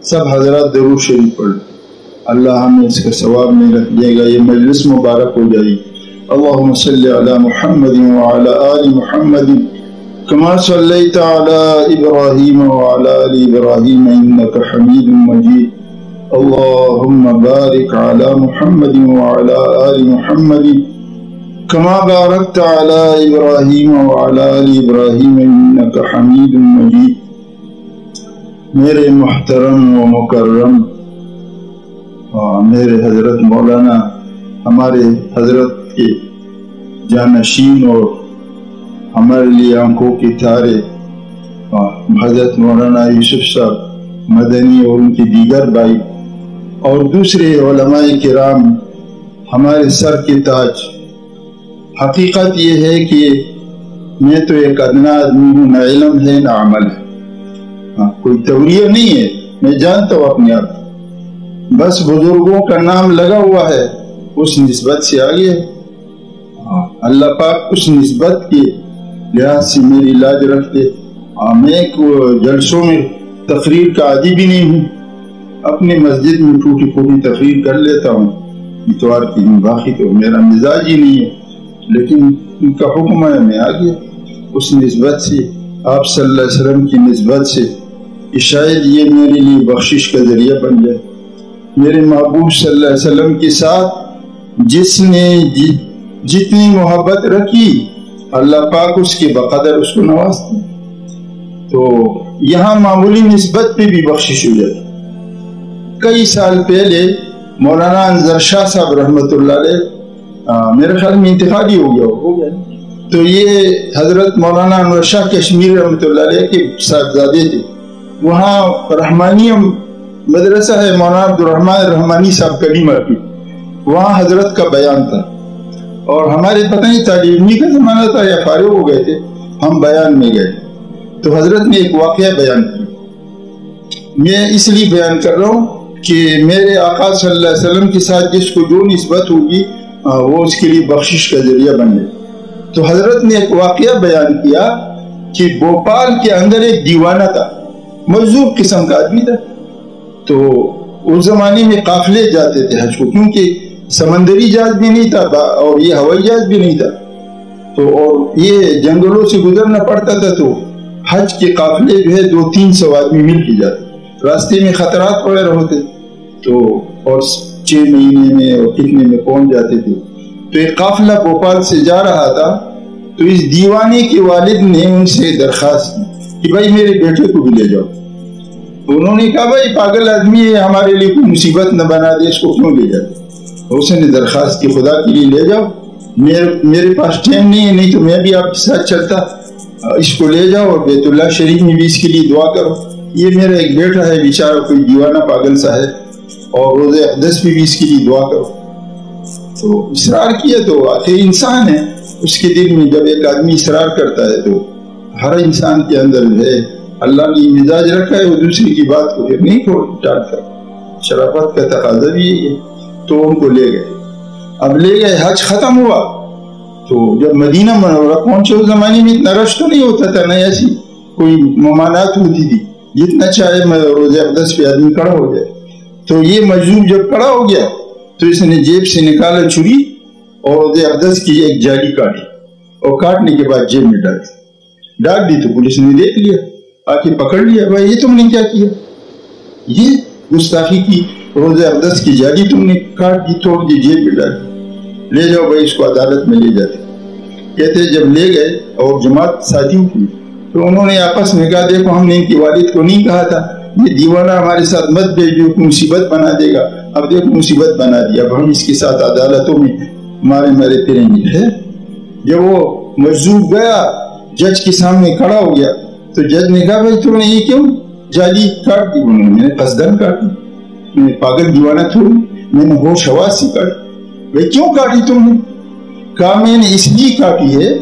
سب حضرات درود شریف پڑھ لیں. اللہ ہمیں اس کا ثواب میں رکھ دے گا. یہ مجلس مبارک ہو جائے گی. اللہم صلی علی محمد وعلی آل محمد کما صلیت علی ابراہیم وعلی آل ابراہیم انک حمید مجید. اللہم بارک علی محمد وعلی آل محمد کما بارکت علی ابراہیم وعلی آل ابراہیم انک حمید مجید. میرے محترم و مکرم میرے حضرت مولانا، ہمارے حضرت کے جانشین اور ہمارے لیے آنکھوں کے تارے حضرت مولانا یوسف صاحب مدنی اور ان کی دیگر بھائی اور دوسرے علماء کرام ہمارے سر کے تاج. حقیقت یہ ہے کہ میں تو ایک ادنا آدمی ہوں، نہ علم ہے نہ عمل ہے. کوئی توریہ نہیں ہے، میں جانتا ہوں اپنے آپ. بس بزرگوں کا نام لگا ہوا ہے، اس نسبت سے آگے اللہ پاک اس نسبت کے لحاظ سے میری لاج رکھتے. میں جلسوں میں تقریر کا عادی بھی نہیں ہوں. اپنے مسجد میں ٹوٹی پھوٹی تقریر کر لیتا ہوں اتوار کی دن، باقی تو میرا مزاج ہی نہیں ہے. لیکن ان کا حکم ہے میں آ گیا. اس نسبت سے آپ صلی اللہ علیہ وسلم کی نسبت سے شاید یہ میرے لیے بخشش کا ذریعہ بن جائے. میرے محبوب صلی اللہ علیہ وسلم کے ساتھ جس نے جتنی محبت رکھی اللہ پاک اس کے بقدر اس کو نوازتے. تو یہاں معمولی نسبت پہ بھی بخشش ہو جاتی. کئی سال پہلے مولانا انظر شاہ صاحب رحمۃ اللہ علیہ میرے خیال میں انتقال ہی ہو گیا. تو یہ حضرت مولانا انور شاہ کشمیر رحمۃ اللہ علیہ کے صاحبزادے تھے. وہاں رحمانیہ مدرسہ ہے، مولانا عبدالرحمن رحمانی صاحب کلیمہ کی، وہاں حضرت کا بیان تھا. اور ہمارے پتہ نہیں تعلیمی کا زمانہ تھا یا فارغ ہو گئے تھے، ہم بیان میں گئے تو حضرت نے ایک واقعہ بیان کیا. میں اس لیے بیان کر رہا ہوں کہ میرے آقا صلی اللہ علیہ وسلم کے ساتھ جس کو جو نسبت ہوگی وہ اس کے لیے بخشش کا ذریعہ بن جائے. تو حضرت نے ایک واقعہ بیان کیا کہ بھوپال کے اندر ایک دیوانہ تھا، مجذوب قسم کا آدمی تھا. تو اس زمانے میں قافلے جاتے تھے حج کو، کیونکہ سمندری جہاز بھی نہیں تھا اور یہ ہوائی جہاز بھی نہیں تھا. تو اور یہ جنگلوں سے گزرنا پڑتا تھا. تو حج کے قافلے جو ہے 200-300 آدمی مل کے جاتے. راستے میں خطرات وغیرہ ہوتے تو اور 6 مہینے میں اور کتنے میں پہنچ جاتے تھے. تو ایک قافلہ بھوپال سے جا رہا تھا. تو اس دیوانے کے والد نے ان سے درخواست کی کہ بھائی میرے بیٹے کو بھی لے جاؤ. تو انہوں نے کہا بھائی پاگل آدمی ہے، ہمارے لیے کوئی مصیبت نہ بنا دے، اس کو کیوں لے جاتے. اس نے درخواست کی خدا کے لیے لے جاؤ، میرے پاس ٹائم نہیں ہے، نہیں تو میں بھی آپ کے ساتھ چلتا. اس کو لے جاؤ اور بیت اللہ شریف میں بھی اس کے لیے دعا کرو. یہ میرا ایک بیٹا ہے بیچارہ، کوئی دیوانہ پاگل سا ہے، اور روزہ اقدس بھی اس کے لیے دعا کرو. تو اصرار کیا. تو آخر انسان ہے، اس کے دل میں جب ایک آدمی اصرار کرتا ہے تو ہر انسان کے اندر جو ہے اللہ نے مزاج رکھا ہے، وہ دوسری کی بات کو پھر نہیں ٹالتا. شرافت کا تقاضا بھی یہی ہے. تو ان کو لے گئے. اب لے گئے، حج ختم ہوا. تو جب مدینہ منورہ پہنچے، اس زمانے میں اتنا رش تو نہیں ہوتا تھا، نہ ایسی کوئی ممانعت ہوتی تھی، جتنا چاہے روزہ اقدس پہ آدمی کھڑا ہو جائے. تو یہ مجذوب جب کھڑا ہو گیا تو اس نے جیب سے نکالا چھری اور روزہ اقدس کی ایک جالی کاٹی، اور کاٹنے کے بعد جیب میں ڈال دی. تو پولیس نے دیکھ لیا، آ کے پکڑ لیا. بھائی یہ تم نے کیا کیا؟ یہ گستاخی کی، روزہ اقدس کی جالی تم نے کاٹ دی، توڑ دی، جیب میں ڈال دی. لے جاؤ بھائی، اس کو عدالت میں لے جاتے. کہتے جب لے گئے اور جماعت ساتھیوں کی، تو انہوں نے آپس میں کہا دیکھو ہم نے ان کی والد کو نہیں کہا تھا یہ دیوانہ ہمارے ساتھ مت بھیجو، مصیبت بنا دے گا. اب دیکھو مصیبت بنا دی، اب ہم اس کے ساتھ عدالتوں میں مارے پھریں گے. جب وہ مجذوب گیا جج کے سامنے کھڑا ہو گیا تو جج نے کہا بھائی تم نے یہ کیوں جالی کاٹ دی؟ میں نے قصدن کاٹی، میں نے پاگل دیوانہ تھوڑی، میں نے ہوش حواس سے کاٹی. بھائی کیوں کاٹی تم نے؟ کہا میں نے اس لیے کاٹی ہے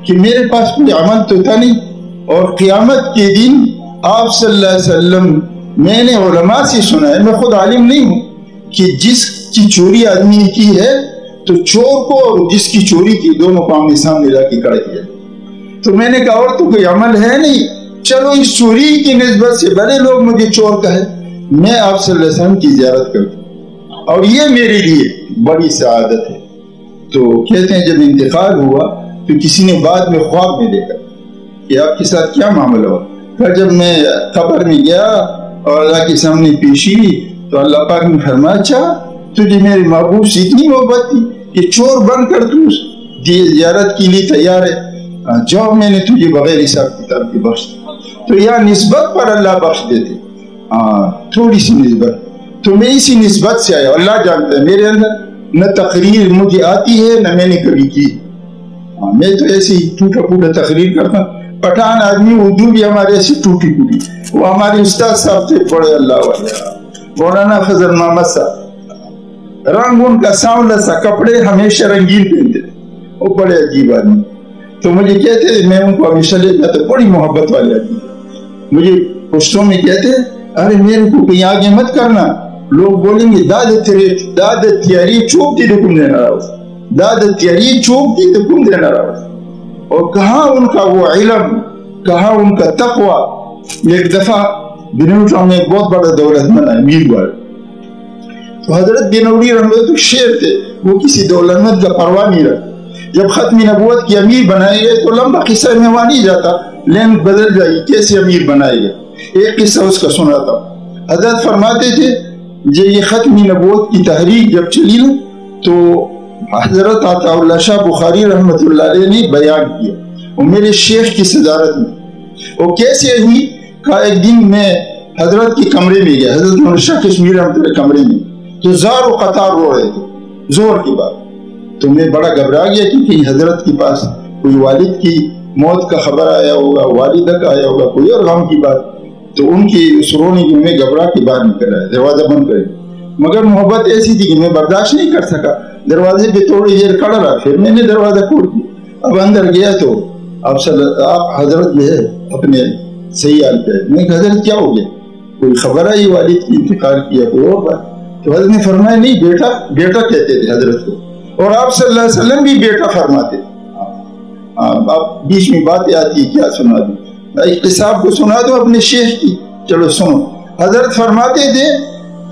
کہ میرے پاس کوئی عمل تو تھا نہیں، اور قیامت کے دن آپ صلی اللہ علیہ وسلم، میں نے علماء سے سنا ہے، میں خود عالم نہیں ہوں، کہ جس کی چوری آدمی نے کی ہے تو چور کو اور جس کی چوری کی دونوں کو آمنے سامنے لا کے کھڑا کیا. تو میں نے کہا اور تو کوئی عمل ہے نہیں، چلو اس چوری کی نسبت سے بڑے لوگ مجھے چور کہے، میں آپ صلی اللہ علیہ وسلم کی زیارت کرتا ہوں اور یہ میرے لیے بڑی سعادت ہے. تو کہتے ہیں جب انتقال ہوا تو کسی نے بعد میں خواب میں دیکھا کہ آپ کے ساتھ کیا معاملہ ہوا. پھر جب میں قبر میں گیا اور اللہ کے سامنے پیشی تو اللہ پاک نے فرمایا اچھا تجھے میرے محبوب سے اتنی محبت تھی کہ چور بن کر تو زیارت کے لیے تیار ہے, جاؤ میں نے تجھے بغیر حساب کتاب کے بخش دیا. تو یا نسبت پر اللہ بخش دیتے, تھوڑی سی نسبت. تو میں اسی نسبت سے آیا, اللہ جانتا ہے میرے اندر نہ تقریر مجھے آتی ہے نہ میں نے کبھی کی. میں تو ایسی ٹوٹا پھوٹا تقریر کرتا ہوں. پٹھان آدمی اردو بھی ہمارے ایسی ٹوٹی پھوٹی. وہ ہمارے استاد صاحب تھے بڑے اللہ والے مولانا فضل محمد صاحب, رنگ ان کا سانولا سا, کپڑے ہمیشہ رنگین پہنتے تھے, وہ بڑے عجیب آدمی. تو مجھے کہتے میں ان کو ہمیشہ لے جاتا, بڑی محبت والے آدمی. مجھے پشتوں میں کہتے ارے میرے کو کہیں آگے مت کرنا, لوگ بولیں گے داد تیاری چوک تھی تو کم دینا رہا, داد تیاری چوک تھی تو کم دینا رہا. اور کہاں ان کا وہ علم, کہاں ان کا تقوی. ایک دفعہ بنوٹا میں ایک بہت بڑا دولت مند ہے میر والے, تو حضرت بنوری رحمۃ اللہ شیر تھے, وہ کسی دولت مند کا پرواہ نہیں رکھتے. جب ختم نبوت کی امیر بنائے گئے تو لمبا قصہ میں وہاں نہیں جاتا, لین بدل جائی کیسے امیر بنائے گئے. ایک قصہ اس کا سناتا ہوں. حضرت فرماتے تھے جب یہ ختم نبوت کی تحریک جب چلی نا تو حضرت عطا اللہ شاہ بخاری رحمۃ اللہ علیہ نے بیان کیا, وہ میرے شیخ کی صدارت میں. وہ کیسے ہوئی کہا ایک دن میں حضرت کے کمرے میں گیا, حضرت مولانا شاہ کشمیر رحمۃ اللہ کمرے میں, تو زار و قطار رو رہے تھے زور کی بات. تو میں بڑا گھبرا گیا کہ کہیں حضرت کے پاس کوئی والد کی موت کا خبر آیا ہوگا, والدہ کا آیا ہوگا, کوئی اور غم کی بات. تو ان کی اس رونے کی میں گھبرا کے باہر نکل رہا, دروازہ بند کرے. مگر محبت ایسی تھی کہ میں برداشت نہیں کر سکا, دروازے پہ تھوڑی دیر کھڑا رہا, پھر میں نے دروازہ کھول دیا. اب اندر گیا تو آپ حضرت جو ہے اپنے صحیح حال پہ. میں کہ حضرت کیا ہو گیا, کوئی خبر آئی والد کی انتقال کیا, کوئی اور بات. تو حضرت نے فرمایا نہیں بیٹا, بیٹا کہتے تھے حضرت کو, اور آپ صلی اللہ علیہ وسلم بھی بیٹا فرماتے. آپ بیچ میں باتیں آتی ہے کیا سنا دوں, ایک قصہ آپ کو سنا دوں اپنے شیخ کی, چلو سنو. حضرت فرماتے تھے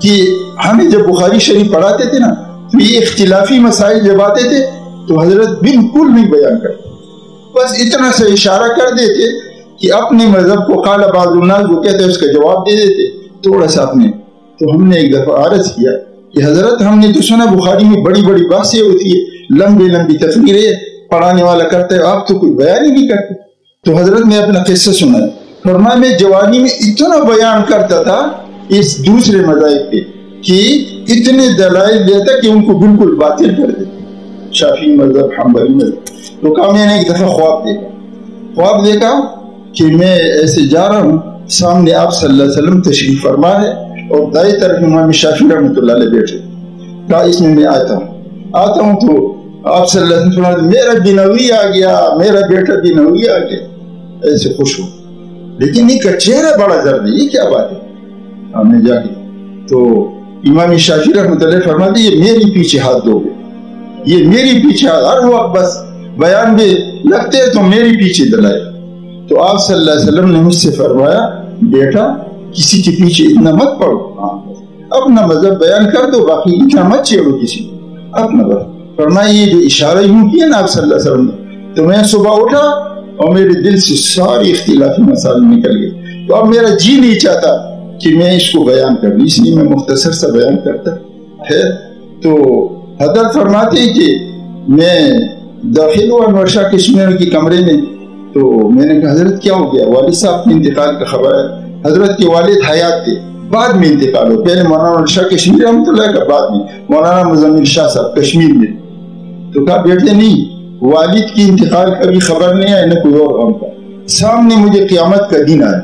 کہ ہمیں جب بخاری شریف پڑھاتے تھے نا تو یہ اختلافی مسائل جب آتے تھے تو حضرت بالکل نہیں بیان کرتے, بس اتنا سا اشارہ کر دیتے کہ اپنے مذہب کو قال بعض الناس جو کہتے ہیں اس کا جواب دے دیتے تھوڑا سا اپنے. تو ہم نے ایک دفعہ عرض کیا کہ حضرت ہم نے تو سنا بخاری میں بڑی بڑی بحثیں ہوتی ہے, لمبی لمبی تقریریں پڑھانے والا کرتا ہے, آپ تو کوئی بیان ہی نہیں کرتے. تو حضرت نے اپنا قصہ سنا, فرمایا میں جوانی میں اتنا بیان کرتا تھا اس دوسرے مذاہب پہ کہ اتنے دلائل دیتا کہ ان کو بالکل باطل کر دیتے, شافعی مذہب, حنبلی مذہب. تو کہا میں نے ایک دفعہ خواب دیکھا کہ میں ایسے جا رہا ہوں, سامنے آپ صلی اللہ علیہ وسلم تشریف فرما ہے اور دائیں طرف امام شافعی رحمۃ اللہ علیہ بیٹھے. کہا اس میں آتا ہوں تو آپ صلی اللہ علیہ وسلم فرماتے میرا بنوی آ گیا, میرا بیٹا بنوی آ گیا. ایسے خوش ہو, لیکن ان کا چہرہ بڑا درد ہے, یہ کیا بات ہے. ہم نے جا کے تو امام شافعی رحمۃ اللہ فرماتے یہ میری پیچھے ہاتھ دو گے, یہ میری پیچھے ہر وقت بس بیان بھی لگتے ہیں تو میری پیچھے دلائے. تو آپ صلی اللہ علیہ وسلم نے مجھ سے فرمایا بیٹا کسی کے پیچھے اتنا مت پڑو, اپنا مذہب بیان کر دو, باقی اتنا مت چھیڑو کسی اپنا مذہب. فرمایا یہ جو اشارہ یوں کیا نا آپ صلی اللہ علیہ وسلم نے, تو میں صبح اٹھا اور میرے دل سے ساری اختلافی مسائل نکل گئے. تو اب میرا جی نہیں چاہتا کہ میں اس کو بیان کر لوں, اس لیے میں مختصر سا بیان کرتا ہے. تو حضرت فرماتے ہیں کہ میں داخل ہوا انور شاہ کشمیر کی کمرے میں, تو میں نے کہا حضرت کیا ہو گیا, والد صاحب کے انتقال کا خبر ہے. حضرت کے والد حیات تھے, بعد میں انتقال ہو, پہلے مولانا شاہ کشمیر رحمۃ اللہ کا, بعد میں مولانا مزمل شاہ صاحب کشمیر میں. تو کہا بیٹے نہیں, والد کی انتقال کا بھی خبر نہیں ہے نہ کوئی اور غم کا, سامنے مجھے قیامت کا دن آیا.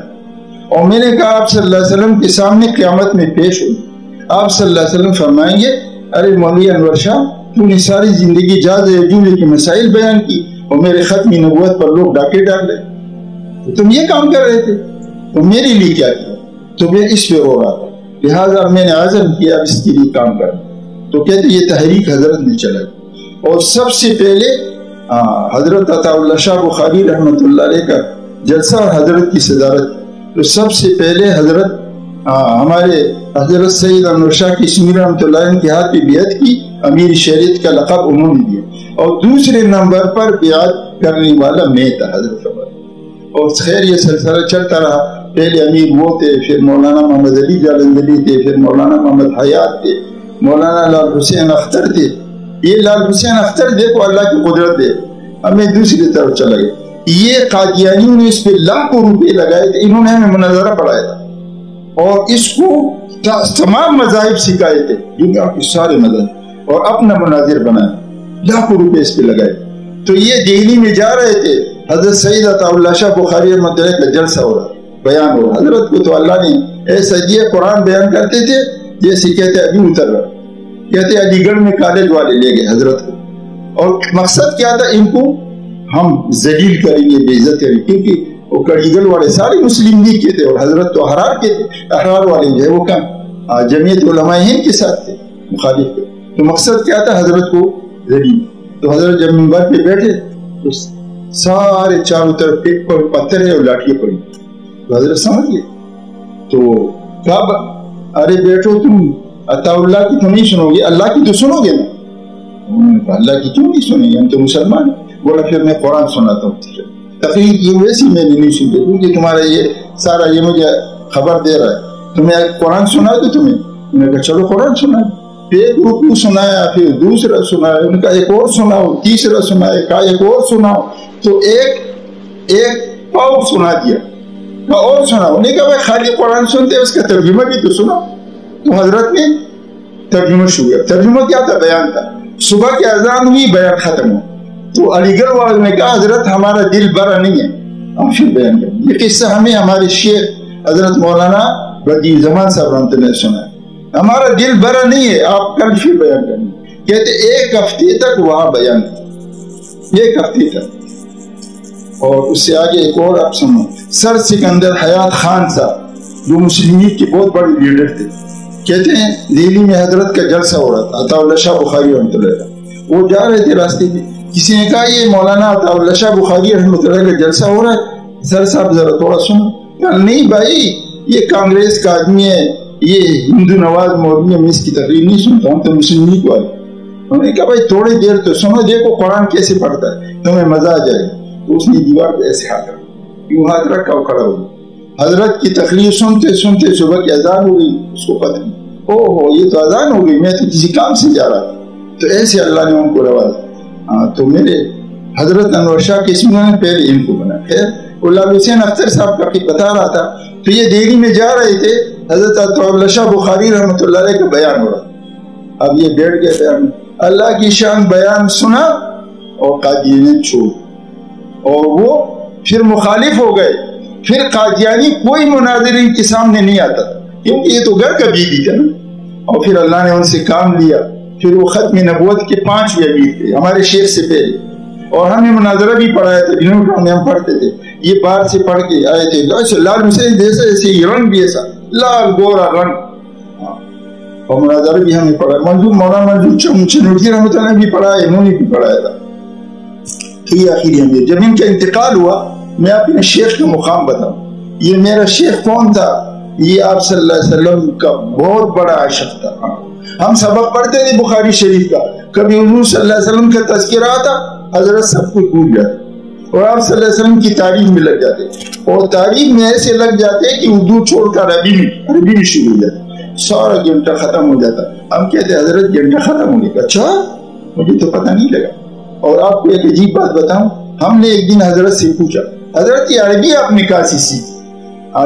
اور میں نے کہا آپ صلی اللہ علیہ وسلم کے سامنے قیامت میں پیش ہو. آپ صلی اللہ علیہ وسلم فرمائیں گے ارے مولوی انور شاہ تو نے ساری زندگی جاز جملے کے مسائل بیان کی اور میرے ختم نبوت پر لوگ ڈاکے ڈال رہے, تو تم یہ کام کر رہے تھے, تو میرے لیے کیا کیا. تو میں اس پہ رو رہا تھا, لہٰذا میں نے عزم کیا اب اس کے لیے کام کرنا. تو کہتے یہ تحریک حضرت نے چلائی, اور سب سے پہلے حضرت عطا اللہ شاہ بخاری رحمۃ اللہ علیہ کا جلسہ اور حضرت کی صدارت. تو سب سے پہلے حضرت ہمارے حضرت سید انور شاہ کشمیری رحمۃ اللہ علیہ کے ہاتھ پہ بیعت کی، امیر شریعت کا لقب انہوں نے دیا، اور دوسرے نمبر پر بیعت کرنے والا میں تھا حضرت عمر۔ اور خیر یہ سلسلہ چلتا رہا، پہلے امیر وہ تھے، پھر مولانا محمد علی جالندھری تھے، پھر مولانا محمد حیات تھے، مولانا لال حسین اختر تھے۔ یہ لال حسین اختر دیکھو اللہ کی قدرت دے، ہمیں دوسری طرف چلا گیا۔ یہ قادیانیوں نے اس پہ لاکھوں روپے لگائے تھے، انہوں نے ہمیں مناظرہ پڑھایا تھا اور اس کو تمام مذاہب سکھائے تھے، دنیا کے سارے مذاہب، اور اپنا مناظر بنایا، لاکھوں روپے اس پہ لگائے۔ تو یہ دہلی میں جا رہے تھے، حضرت سید عطا اللہ شاہ بخاری رحمۃ اللہ کا جلسہ ہو رہا، بیان ہو رہا، حضرت کو تو اللہ نے ایسا دیا، قرآن بیان کرتے تھے جیسے کہتے ابھی اتر رہا، کہتے علی گڑھ میں کالج والے لے گئے حضرت کو، اور مقصد کیا تھا، ان کو ہم ذلیل کریں گے، بے عزت کریں گے، کیونکہ وہ علی گڑھ والے سارے مسلم لیگ کے تھے، اور حضرت تو احرار کے تھے، احرار والے جو ہے وہ کم جمعیت علماء ہند کے ساتھ تھے، مخالف تھے۔ تو مقصد کیا تھا، حضرت کو ذلیل۔ تو حضرت جب منبر پہ بیٹھے تو سارے چاروں طرف پتھر ہے اور لاٹھیاں پڑی، تو حضرت سمجھ گئے، تو کہا ارے بیٹھو، تم عطا اللہ کی تو نہیں سنو گے، اللہ کی تو سنو گے نا۔ اللہ کی کیوں نہیں سنیں گے، ہم تو مسلمان ہیں۔ بولا پھر میں قرآن سناتا ہوں۔ تقریر کی ویسی میں نے نہیں سنتے، کیونکہ تمہارا یہ سارا یہ مجھے خبر دے رہا ہے، تمہیں قرآن سنا دو تمہیں۔ انہوں نے کہا چلو قرآن سنا، پھر ایک رکوع سنایا، پھر دوسرا سنایا، انہوں نے کہا ایک اور سناؤ، تیسرا سنایا، کہا ایک اور سناؤ، تو ایک پاؤ سنا دیا، کہا اور سناؤ۔ انہوں نے کہا بھائی خالی قرآن سنتے اس کا ترجمہ بھی تو سنا۔ تو حضرت نے ترجمہ شروع کیا۔ ترجمہ کیا تھا، بیان تھا۔ صبح کی اذان ہوئی، بیان ختم ہوا۔ تو علی گڑھ والوں نے کہا حضرت ہمارا دل بھرا نہیں ہے، ہم پھر بیان کریں۔ یہ قصہ ہمیں ہمارے شیخ حضرت مولانا بدیع الزمان صاحب رحمۃ اللہ نے سنا ہے، ہمارا دل بھرا نہیں ہے، آپ کل پھر بیان کریں۔ کہتے ایک ہفتے تک وہاں بیان کیا، ایک ہفتے تک۔ اور اس سے آگے ایک اور آپ سنو، سر سکندر حیات خان صاحب جو مسلم لیگ کے بہت بڑے لیڈر تھے، کہتے ہیں دہلی میں حضرت کا جلسہ ہو رہا تھا، عطا اللہ شاہ بخاری رحمۃ اللہ کا، وہ جا رہے تھے راستے میں، کسی نے کہا یہ مولانا عطا اللہ شاہ بخاری رحمۃ اللہ کا جلسہ ہو رہا ہے، سر صاحب ذرا تھوڑا سنو۔ کہا نہیں بھائی یہ کانگریس کا آدمی ہے، یہ ہندو نواز مولوی ہے، میں اس کی تقریر نہیں سنتا ہوں، تو مسلم لیگ والے۔ انہوں نے کہا بھائی تھوڑی دیر تو سنو، دیکھو قرآن کیسے پڑھتا ہے، تمہیں مزہ آ جائے گا۔ تو اس نے دیوار پہ ایسے ہاتھ رکھا، یوں ہاتھ رکھا اور کھڑا ہو گیا۔ حضرت کی تقریر سنتے سنتے صبح کی اذان ہو گئی، اس کو پتہ نہیں، او ہو یہ تو اذان ہو گئی، میں تو کسی کام سے جا رہا تھا۔ تو ایسے اللہ نے ان کو روا دیا۔ تو میرے حضرت انور شاہ کشمیری نے پہلے ان کو بنایا۔ خیر وہ لال حسین اختر صاحب کا بتا رہا تھا، تو یہ دہلی میں جا رہے تھے، حضرت عطا اللہ شاہ بخاری رحمۃ اللہ علیہ کا بیان ہو رہا۔ اب یہ بیٹھ گئے بیان، اللہ کی شان بیان سنا اور قادیانیت چھوڑ، اور وہ پھر مخالف ہو گئے۔ پھر قادیانی کوئی مناظر ان کے سامنے نہیں آتا تھا، کیونکہ یہ تو گھر کا بیوی تھا نا۔ اور پھر اللہ نے ان سے کام لیا، پھر وہ ختم نبوت کے 5 امیر تھے ہمارے شیخ سے پہلے، اور ہمیں مناظرہ بھی پڑھایا تھا، جنہوں میں ہم پڑھتے تھے، یہ باہر سے پڑھ کے آئے تھے، لال حسین جیسے ایسے رنگ بھی ایسا لال گورا رنگ، اور مناظرہ بھی ہمیں پڑھا۔ مولانا منظور چنوٹی رحمۃ اللہ نے بھی پڑھایا، انہوں نے بھی پڑھایا تھا۔ تو یہ آخری امیر، جب ان کا انتقال ہوا، میں اپنے شیخ کا مقام بتاؤں، یہ میرا شیخ کون تھا، یہ آپ صلی اللہ علیہ وسلم کا بہت بڑا عاشق تھا۔ ہم سبق پڑھتے تھے بخاری شریف کا، کبھی حضور صلی اللہ علیہ وسلم کا تذکرہ آتا، حضرت سب کچھ بھول جاتے، اور آپ صلی اللہ علیہ وسلم کی تعریف میں لگ جاتے، اور تعریف میں ایسے لگ جاتے کہ اردو چھوڑ کر عربی میں شروع ہو جاتا، سارا گھنٹہ ختم ہو جاتا۔ ہم کہتے حضرت گھنٹہ ختم ہو گیا، اچھا مجھے تو پتہ نہیں لگا۔ اور آپ کو ایک عجیب بات بتاؤں، ہم نے ایک دن حضرت سے پوچھا، حضرت یہ عربی آپ نے کہاں سے سیکھی؟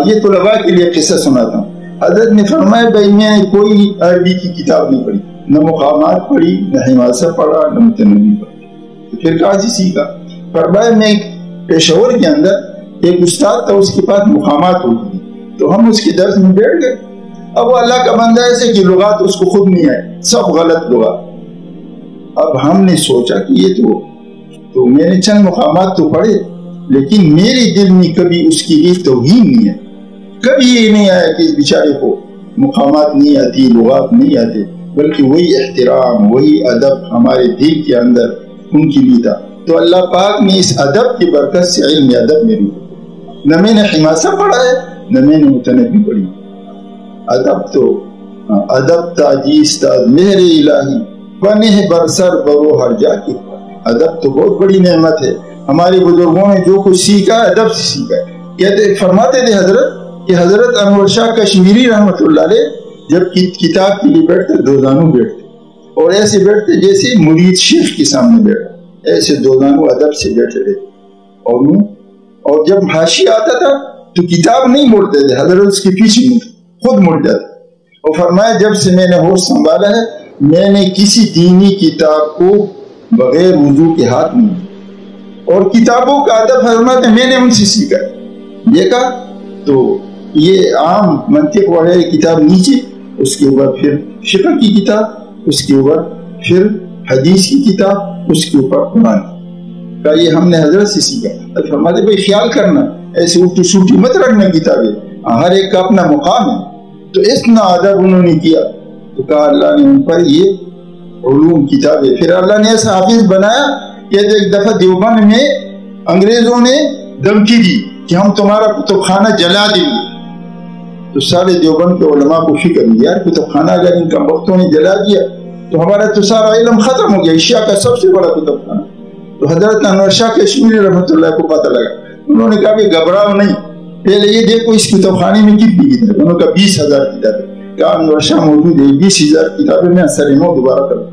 یہ طلباء کے لیے قصہ سناتا ہوں۔ حضرت نے فرمایا بھائی میں نے کوئی عربی کی کتاب نہیں پڑھی، نہ مقامات پڑھی، نہ حماسہ پڑھا، نہ متنبی پڑھی، تو پھر کہاں سے سیکھا؟ فرمایا میں پشاور کے اندر ایک استاد تھا، اس کے پاس مقامات ہوتی تھی، تو ہم اس کے درس میں بیٹھ گئے۔ اب وہ اللہ کا بندہ ایسے کہ لغات اس کو خود نہیں آئے، سب غلط لغات۔ اب ہم نے سوچا کہ یہ تو میں نے چند مقامات تو پڑھے، لیکن میرے دل میں کبھی اس کے لیے توہین نہیں ہے، کبھی یہ نہیں آیا کہ اس بیچارے کو مقامات نہیں آتی، لغات نہیں آتے، بلکہ وہی احترام، وہی ادب ہمارے دل کے اندر ان کے لیے تھا۔ تو اللہ پاک نے اس ادب کی برکت سے علم ادب میں بھی، نہ میں نے حماسہ پڑھا ہے، نہ میں نے متنبی پڑھی، ادب تاجیز تاج مہر الہی بنے برسر برو ہر جا کے. ادب تو بہت بڑی نعمت ہے. ہمارے بزرگوں نے جو کچھ سیکھا ادب سے سیکھا ہے. کہتے فرماتے تھے حضرت کہ حضرت انور شاہ کشمیری رحمۃ اللہ علیہ جب کتاب کے لیے بیٹھتے دو زانو بیٹھتے اور ایسے بیٹھتے جیسے مرید شیخ کے سامنے بیٹھا, ایسے دو زانو ادب سے بیٹھے رہتے. اور جب حاشیہ آتا تھا تو کتاب نہیں موڑتے تھے, حضرت اس کے پیچھے خود مڑ جاتے. اور فرمایا جب سے میں نے ہوش سنبھالا ہے میں نے کسی دینی کتاب کو بغیر وضو کے ہاتھ نہیں, اور کتابوں کا ادب فرماتے میں نے ان سے سیکھا. دیکھا تو یہ عام منطق وغیرہ کتاب نیچے, اس کے اوپر پھر فقہ کی کتاب, اس کے اوپر پھر حدیث کی کتاب, اس کے اوپر قرآن کا. یہ ہم نے حضرت سے سیکھا. فرماتے بھائی خیال کرنا ایسے الٹی سوٹی مت رکھنا کتابیں, ہر ایک کا اپنا مقام ہے. تو اتنا ادب انہوں نے کیا تو کہا اللہ نے ان پر یہ علوم کتابیں. پھر اللہ نے ایسا حافظ بنایا کہ ایک دفعہ دیوبند میں انگریزوں نے دھمکی دی کہ ہم تمہارا کتب خانہ جلا دیں گے. تو سارے دیوبند کے علماء کو فکر ہوئی یار کتب خانہ اگر ان کم وقتوں نے جلا دیا تو ہمارا تو سارا علم ختم ہو گیا, ایشیا کا سب سے بڑا کتب خانہ. تو حضرت انور شاہ کشمیری رحمۃ اللہ کو پتہ لگا. انہوں نے کہا کہ گھبراؤ نہیں, پہلے یہ دیکھو اس کتب خانے میں کتنی کتابیں. انہوں نے کہا 20,000 کتابیں. کہا انور شاہ موجود ہے 20,000 کتابیں میں اثر مو دوبارہ کروں.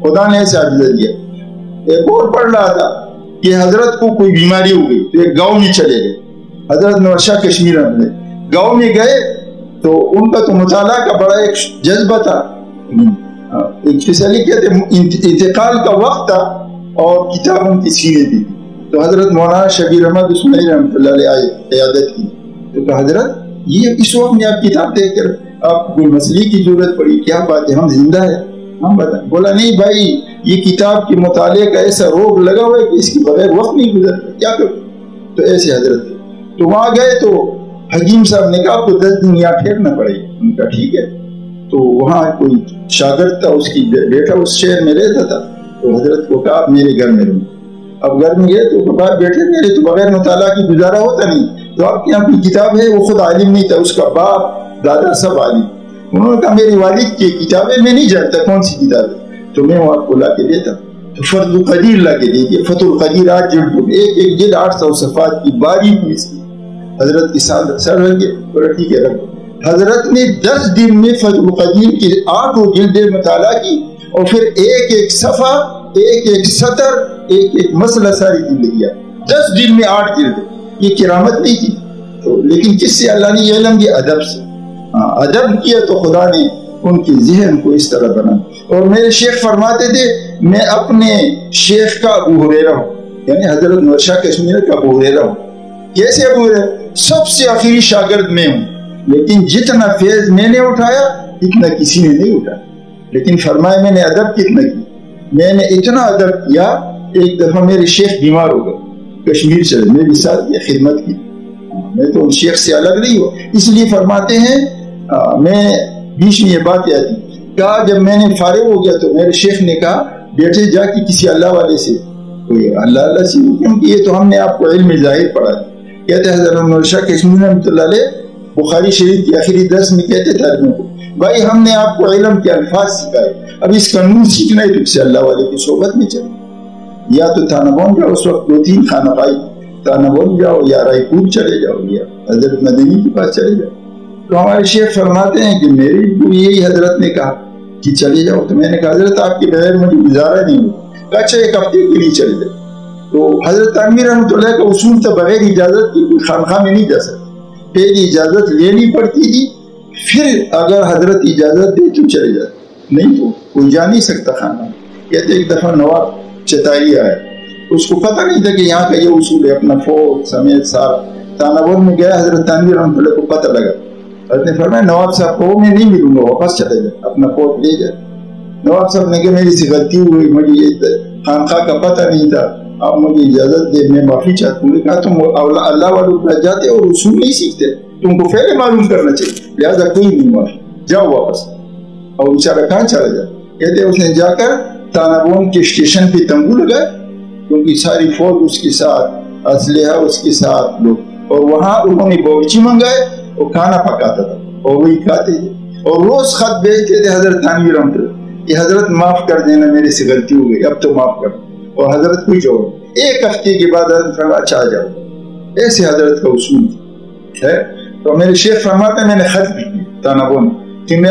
خدا نے ایسا حافظہ دیا. ایک اور پڑھ رہا تھا کہ حضرت کو کوئی بیماری ہو گئی تو ایک گاؤں میں چلے گئے. حضرت انور شاہ کشمیری رحمۃ اللہ گاؤں میں گئے تو ان کا تو مطالعہ کا بڑا ایک جذبہ تھا. ایک فیصلے کہتے انتقال کا وقت تھا اور کتابوں کی سینے دی. تو حضرت مولانا شبیر احمد اسماعیل رحمۃ اللہ علیہ آئے عیادت کی. تو کہا حضرت یہ اس وقت میں آپ کتاب دیکھ کر آپ کوئی مسئلے کی ضرورت پڑی, کیا بات ہے, ہم زندہ ہے, ہم بتائیں. بولا نہیں بھائی یہ کتاب کے مطالعے کا ایسا روگ لگا ہوا ہے کہ اس کے بغیر وقت نہیں گزرتا, کیا کروں. تو ایسے حضرت تو وہاں گئے تو حکیم صاحب نے کہا آپ کو 10 دن یہاں ٹھہرنا پڑے گا. ان کا ٹھیک ہے. تو وہاں کوئی شاگرد تھا, اس کی بیٹا اس شہر میں رہتا تھا. تو حضرت کو کہا آپ میرے گھر میں رہو. اب گھر میں گئے تو باہر بیٹھے, میرے تو بغیر مطالعہ کی گزارا ہوتا نہیں. تو آپ کے یہاں کوئی کتاب ہے, وہ خود عالم نہیں تھا, اس کا باپ دادا سب عالم. انہوں نے کہا میرے والد کی کتابیں میں نہیں جانتا کون سی کتاب ہے, تو میں وہ آپ کو لا کے دیتا. تو فرد القدیر لا کے دے دیا. فتح القدیر 8 جلد, ایک جلد 800 صفحات کی باریک مثل. حضرت کے ساتھ سر رکھ کے بڑا ٹھیک ہے رکھو. حضرت نے 10 دن میں فتح القدیر کی 8 جلدیں مطالعہ کی اور پھر ایک صفحہ, ایک سطر, ایک مسئلہ ساری زندگی 10 دن میں 8 جلد. یہ کرامت نہیں تھی. تو لیکن کس سے اللہ نے یہ علم دیا؟ ادب سے. ادب کیا تو خدا نے ان کے ذہن کو اس طرح بنا. اور میرے شیخ فرماتے تھے میں اپنے شیخ کا ابو ہریرہ ہوں, یعنی حضرت انور شاہ کشمیری کا ابو ہریرہ ہوں. کیسے ابو ہریرہ؟ سب سے آخری شاگرد میں ہوں, لیکن جتنا فیض میں نے اٹھایا اتنا کسی نے نہیں اٹھایا. لیکن فرمایا میں نے ادب کتنا کی, میں نے اتنا ادب کیا. ایک دفعہ میرے شیخ بیمار ہو گئے, کشمیر چلے, میں بھی ساتھ یہ خدمت کی. میں تو ان شیخ سے الگ نہیں ہوں, اس لیے فرماتے ہیں میں بیچ میں یہ بات یاد تھی. کہا جب میں نے فارغ ہو گیا تو میرے شیخ نے کہا بیٹے جا کے کسی اللہ والے سے, کوئی اللہ سے, کیونکہ یہ تو ہم نے آپ کو علم ظاہر پڑھا. کہتے ہیں حضرت انور شاہ کشمیری رحمۃ اللہ علیہ بخاری شریف کی آخری درس میں کہتے تھے آدمیوں کو بھائی ہم نے آپ کو علم کے الفاظ سکھائے, اب اس کا نور سیکھنا ہے تو اس سے اللہ والے کی صحبت میں چلے. یا تو تھانبون جاؤ, اس وقت 2-3 خانقاہیں, تھانبون جاؤ یا رائے پور چلے جاؤ یا حضرت مدنی کے پاس چلے جاؤ. تو ہمارے شیخ فرماتے ہیں کہ میری کو یہی حضرت نے کہا کہ چلے جاؤ. تو میں نے کہا حضرت آپ کے بغیر مجھے گزارا نہیں ہو. کہا اچھا 1 ہفتے کے لیے چلے جاؤ. تو حضرت امیر رحمۃ اللہ کا اصول تھا بغیر اجازت کی کوئی خانقاہ میں نہیں جا سکتا. پہلی اجازت لینی پڑتی تھی, پھر اگر حضرت اجازت دے تو چلے جاتے, نہیں تو کوئی جا نہیں سکتا خانقاہ. کہتے ایک دفعہ نواب چتائی آیا, اس کو پتہ نہیں تھا کہ یہاں کا یہ اصول ہے. اپنا فوج سمیت سارا تانبون میں گیا. حضرت امیر رحمۃ اللہ کو پتہ لگا. حضرت نے فرمایا نواب صاحب کو میں نہیں ملوں گا, واپس چلے جائے, اپنا فوج لے جائے. نواب صاحب نے کہا میری سے غلطی ہوئی, مجھے یہ خانقاہ کا پتہ نہیں تھا, آپ مجھے اجازت دے, میں معافی چاہتا ہوں. کہا تم اللہ والوں کے جاتے اور اصول نہیں سیکھتے, تم کو پہلے معلوم کرنا چاہیے, لہٰذا کوئی نہیں معافی, جاؤ واپس. اور بیچارہ کہاں چلا جائے؟ کہتے اس نے جا کر تانبون کے اسٹیشن پہ تمبو لگائے, کیونکہ ساری فوج اس کے ساتھ, اسلحہ اس کے ساتھ لوگ, اور وہاں انہوں نے باورچی منگائے اور کھانا پکاتا تھا. اور وہی کھاتے تھے اور روز خط بھیجتے تھے حضرت تھانوی رحمۃ اللہ، یہ حضرت معاف کر دینا، میرے سے غلطی ہو گئی، اب تو معاف کر. اور حضرت کوئی جواب، ایک ہفتے کے بعد حضرت فرمایا اچھا آ جاؤ. ایسے حضرت کا اصول ہے. تو میرے شیخ فرماتے ہیں میں نے خط بھی تانبون کہ میں